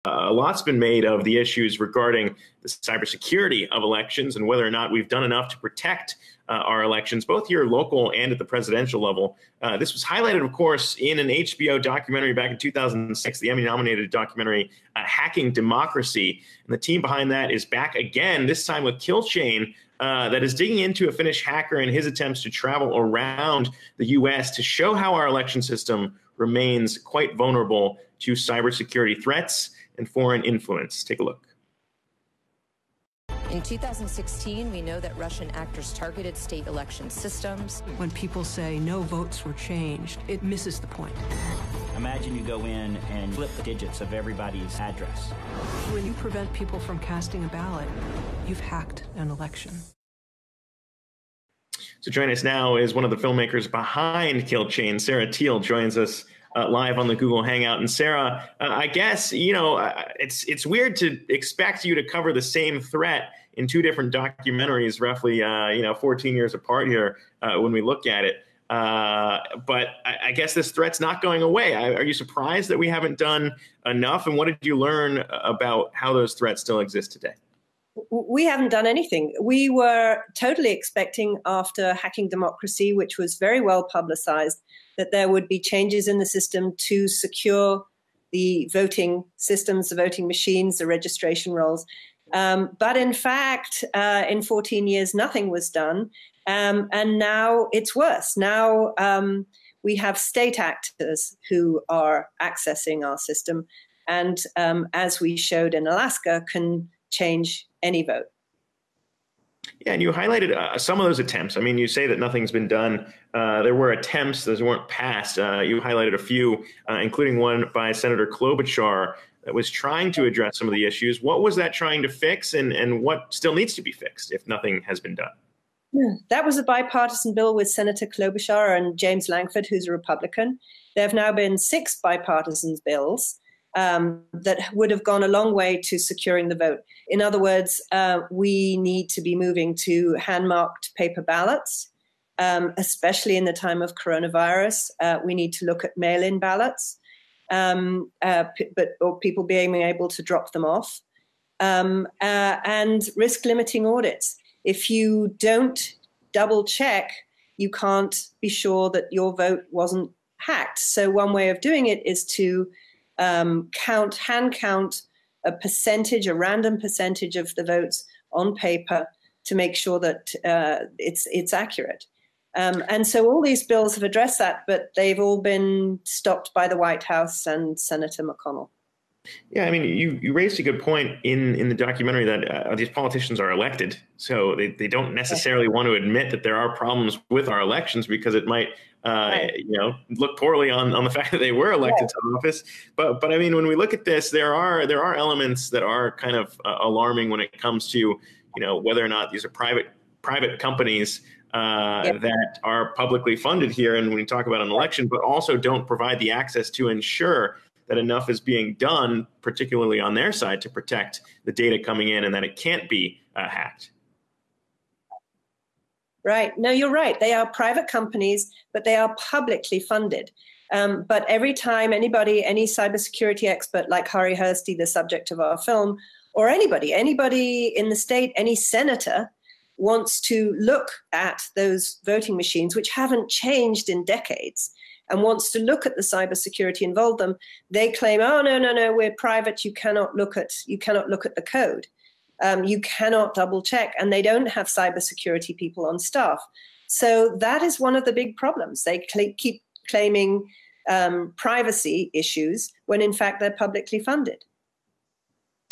A lot's been made of the issues regarding the cybersecurity of elections and whether or not we've done enough to protect our elections, both here local and at the presidential level. This was highlighted, of course, in an HBO documentary back in 2006, the Emmy-nominated documentary, Hacking Democracy. And the team behind that is back again, this time with Kill Chain, that is digging into a Finnish hacker and his attempts to travel around the U.S. to show how our election system remains quite vulnerable to cybersecurity threats and foreign influence. Take a look. In 2016, we know that Russian actors targeted state election systems. When people say no votes were changed, it misses the point. Imagine you go in and flip the digits of everybody's address. When you prevent people from casting a ballot, you've hacked an election. So joining us now is one of the filmmakers behind Kill Chain. Sarah Teale joins us live on the Google Hangout. And Sarah, I guess, it's weird to expect you to cover the same threat in two different documentaries, roughly, 14 years apart here when we look at it. But I guess this threat's not going away. Are you surprised that we haven't done enough? And what did you learn about how those threats still exist today? We haven't done anything. We were totally expecting after Hacking Democracy, which was very well publicized, that there would be changes in the system to secure the voting systems, the voting machines, the registration rolls. But in fact, in 14 years, nothing was done. And now it's worse. Now we have state actors who are accessing our system. And as we showed in Alaska, can change any vote. Yeah, and you highlighted some of those attempts. I mean, you say that nothing's been done. There were attempts, those weren't passed. You highlighted a few, including one by Senator Klobuchar that was trying to address some of the issues. What was that trying to fix, and what still needs to be fixed if nothing has been done? Yeah, that was a bipartisan bill with Senator Klobuchar and James Lankford, who's a Republican. There have now been 6 bipartisan bills that would have gone a long way to securing the vote. In other words, we need to be moving to hand-marked paper ballots, especially in the time of coronavirus. We need to look at mail-in ballots, or people being able to drop them off, and risk-limiting audits. If you don't double-check, you can't be sure that your vote wasn't hacked. So one way of doing it is to hand count a random percentage of the votes on paper to make sure that it's accurate. And so all these bills have addressed that, but they've all been stopped by the White House and Senator McConnell. Yeah, I mean, you raised a good point in the documentary that these politicians are elected, so they don't necessarily want to admit that there are problems with our elections because it might look poorly on the fact that they were elected to office. But I mean, when we look at this, there are elements that are kind of alarming when it comes to whether or not these are private companies that are publicly funded here, and when we talk about an election, but also don't provide the access to ensure that enough is being done, particularly on their side, to protect the data coming in and that it can't be hacked. Right. No, you're right. They are private companies, but they are publicly funded. But every time any cybersecurity expert like Hari Hursti, the subject of our film, or anybody in the state, any senator wants to look at those voting machines, which haven't changed in decades, and wants to look at the cybersecurity involved them, they claim, oh, no, we're private. You cannot look at the code. You cannot double check. And they don't have cybersecurity people on staff. So that is one of the big problems. They keep claiming privacy issues when in fact they're publicly funded.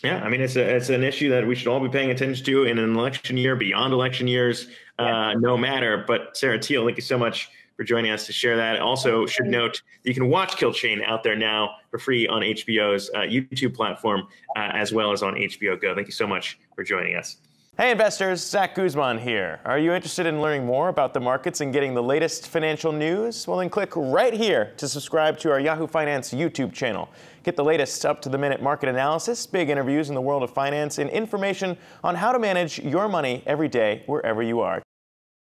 Yeah, I mean, it's an issue that we should all be paying attention to in an election year, beyond election years, no matter. But Sarah Teale, thank you so much for joining us to share that. Also, should note that you can watch Kill Chain out there now for free on HBO's YouTube platform, as well as on HBO Go. Thank you so much for joining us. Hey investors, Zack Guzman here. Are you interested in learning more about the markets and getting the latest financial news? Well, then click right here to subscribe to our Yahoo Finance YouTube channel. Get the latest up-to-the-minute market analysis, big interviews in the world of finance, and information on how to manage your money every day wherever you are.